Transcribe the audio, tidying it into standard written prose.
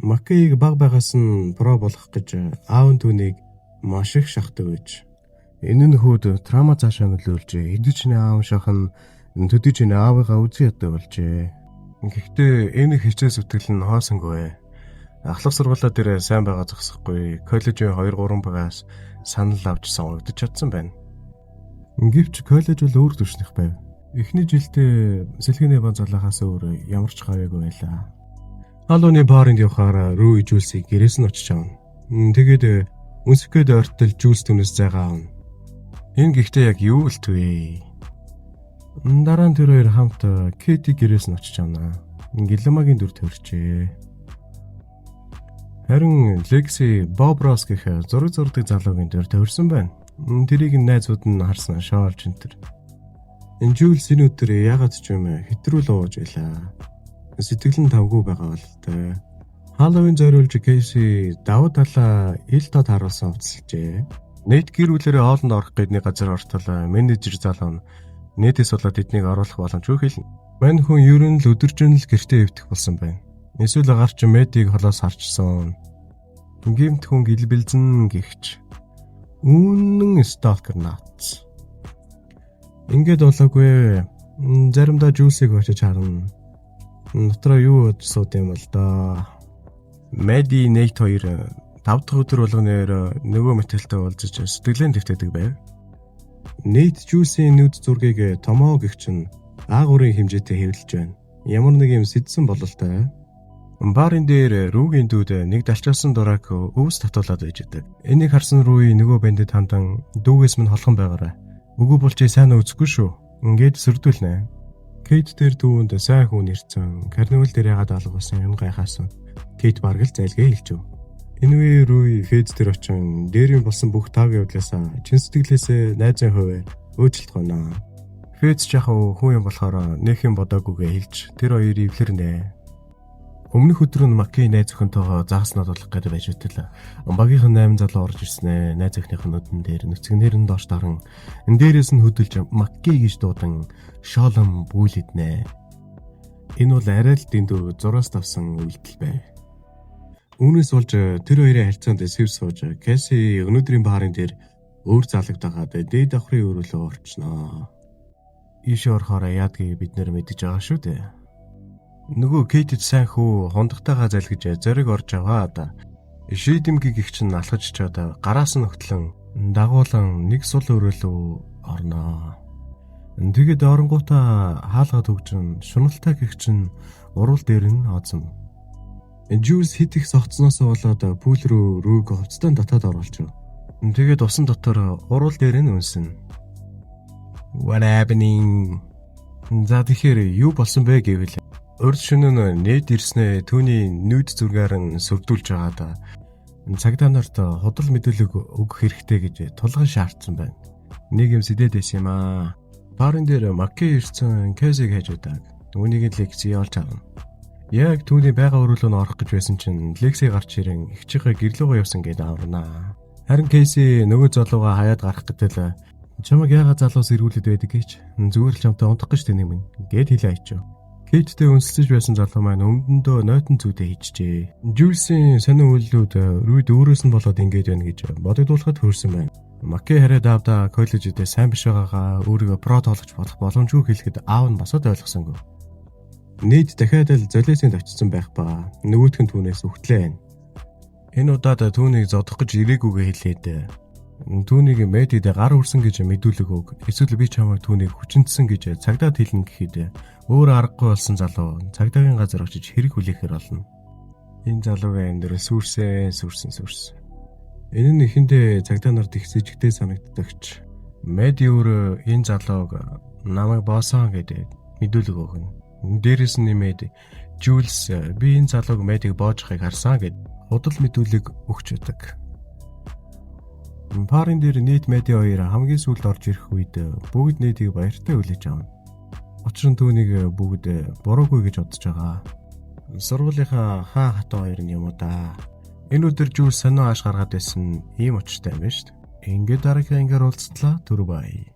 Маккейг баг байгаас нь про болох гэж аав нь түүнийг маш их шахдаг гэж. Энэ нь хүүд трама цаашаа нөлөөлжээ. Эдгчний аав шахан төдийчний аавыгаа үзэн яддаг болжээ. Гэхдээ энэ хичээл зүтгэл нь хоосонгүй. Ахлах сургуулаа дээр сайн байгаа зогсохгүй. Коллежийн 2-3 багаас санал авч сонгогдож чадсан байна. Гэвч коллеж бол өөр төвшнөх байв. Эхний жилдээ сэлгээний бан залахаас өөр ямар ч гавьяагүй байлаа. Халууны баарынд явахаар рүү ижүүлсийг гэрээс нь очиж авна. Тэгээд үнсгээд ортол жүүлс түнэс зайгаа авна. Энэ гэхдээ яг юу л твэ? Дараа нь тэр хоёр хамт Кэти гэрээс нь очиж авна. Гэлэмагийн дүр төрчээ. Харин Лекси Боброс гэх зураг зурдаг залуугийн дүр төрсөн байна. Тэрийг найзууд нь харснаа шоолж энтер. Энэ жүүлс энэ өдөр ягаад ч юм хэтрүүл ууж байлаа. Сэтгэл нь тавгүй байгаа бол тээ. Халлоуин зориулж Кейси давуу талаа ил тод харуулсан хувцалжээ. Нэт гэр бүлэрээ хоолнд орох гэдний газар ортол менежер залуу нь нийтээс болоод эднийг оруулах боломжгүй хэлнэ. Мань хүн ер нь л өдөржин л гэртээ эвдэх болсон байна. Эсвэл гарч медийг холоос харчсан. Гэмт хүн гэлбэлзэн гихч. Үнэн сталкер наац. Ингээд болоогүй. Заримдаа жүүлсийг очиж харна. Дотроо юу сууд юм бол доо. Меди Нэйт 2 5 дахь өдөр болгоноор нөгөө мэтэлтэй уулзаж сэтгэлэн дэвтээдэг байв. Нэйт жүүлсийн нүд зургийг томоо гихч нь аагуурын хэмжээтэй хэвлэж байна. Ямар нэг юм сэдсэн бололтой. Барын дээр рүүгийн дүүд нэг далчаасан дурак өвс татуулаад байж байдаг. Энийг харсан Рүүи нөгөө бандит хандан дүүгээс минь холхон байгаарай. Үгүй бол чи сайн үзэхгүй шүү. Ингээд сөрдүүлнэ. Кейт дээр дүүнд сайн хүн ирсэн. Карнивал дээр ягаад алгуулсан юм гайхаасан. Кейт бараг л зайлгээ хэлжв. Энэ үе Рүүи Фэз дээр очин дээрийн болсон бүх таг явдлаасаа чин сэтгэлээсээ найзын хувь өөчлөлт гоноо. Фэз жахав хүн юм болохоор нөх юм бодоагүйгээ хэлж тэр хоёрыг эвлэрнэ. Өмнөх өдөр нь Маккей найз өхөнтэйгөө зааснаад болох гэдэг байж үтэл. Багийнхан 8 залуу орж ирсэн ээ. Найз өхнийхэн нүдэн дээр нүцгэнээр нь доош даран энэ дээрээс нь хөдөлж Маккей гэж дуудан шоолон бүүлэднэ. Энэ бол арай л дэндүү зураас тавсан үйлдэл байв. Үүнээс болж тэр хоёрын харьцаанд сэв сууж Кэси өнөөдрийн баарын дээр өөр залгадаад дээд давхрын өрөөлөө орчноо. Ийш орохоор яадгийг бид нэр мэдэж байгаа шүү дээ. Нөгөө Кейтэд сайн хүү хондогтойгоо залгиж зориг орж аваад шийдэмгийг их чинь алхаж чад гараас нь хөтлөн дагуулan нэг сул өрөөлөө орноо. Тэгээд оронгуудаа хаалгаад өгжин шуналтай гих чинь урал дээр нь оозм. Жүүлс хит их согцсноос болоод пүүл рүү рүүг хувцастан дотоод оруулж. Тэгээд усан дотор урал дээр нь үнсэн. What happening? За тэгэхээр юу болсон бэ гэвэл урд шөнө нэт ирснээ түүний нүд зургаар нь сүрдүүлж байгаадаа цагдаа нарт худал мэдүүлэг өгөх хэрэгтэй гэж тулган шаардсан байна. Нэг юм сэдээд байсан юм аа. Барын дээр Маккей ирсэн Кэзиг хаж удаг. Түүнийг Лекси олж авна. Яг түүний байга өрөөлөө нь орох гэж байсан чинь Лекси гарч ирэн ихчийнхээ гэрлүүгөө явсан гэдээ аварнаа. Харин Кэси нөгөө залууга хаяад гарах гэтэл чамаг яагаад залуус эргүүлээд байдаг гэж зүгээр л чамтай унтах гэж тэнийг минь гэд хэлээ ачив. Кейттэй үнсэлж байсан залуу маань өмдөндөө нойтон зүйдэ хийжээ. Жүүлсийн сонин үйлдэлүүд Рүүд өөрөөс нь болоод ингэж байна гэж бодогдуулахад хөрсөн байна. Маккей хараа давда коллежидээ сайн биш байгаагаа өөрийгөө про тоологч болох боломжгүй хэлэхэд аав нь босоод ойлгосонгүй. Нийт дахиад л золиосынд очсон байх ба нөгөөх нь түүнээс үхтлээ. Энэ удаад түүнийг зодох гэж ирээгүйгээ хэлээд түүнийг медид гар хүрсэн гэж мэдүүлэг өг. Эсвэл би чамайг түүнийг хүчнэсэн гэж цагдаад хэлнэ гэхэд өөр аргагүй болсон залуу цагдаагийн газар очиж хэрэг хүлээхээр болно. Энэ залуугийн амдэр сүрсэн. Энэ нь эхэндээ цагдаа нарт их сэжигтэй санагддагч. Меди өөр энэ залууг намайг боосон гэдэг мэдүүлэг өгнө. Дээрээс нь нэмээд Жүүлс би энэ залууг медиг боожохыг харсан гэд худал мэдүүлэг өгч өгдөг. Барын дээр нийт меди хоёр хамгийн сүүлд орж ирэх үед бүгд нийтийг баяртай хүлээж авна. Учир нь түүнийг бүгд буруугүй гэж бодож байгаа. Сургуулийнхаа хаан хатан хоёр нь юм уу да. Энэ өдөр Жүүл сонио ааш гаргаад байсан ийм учиртай юм байна шүү дээ. Ингээд дараагийн ангаар уулзтлаа. Түр бай.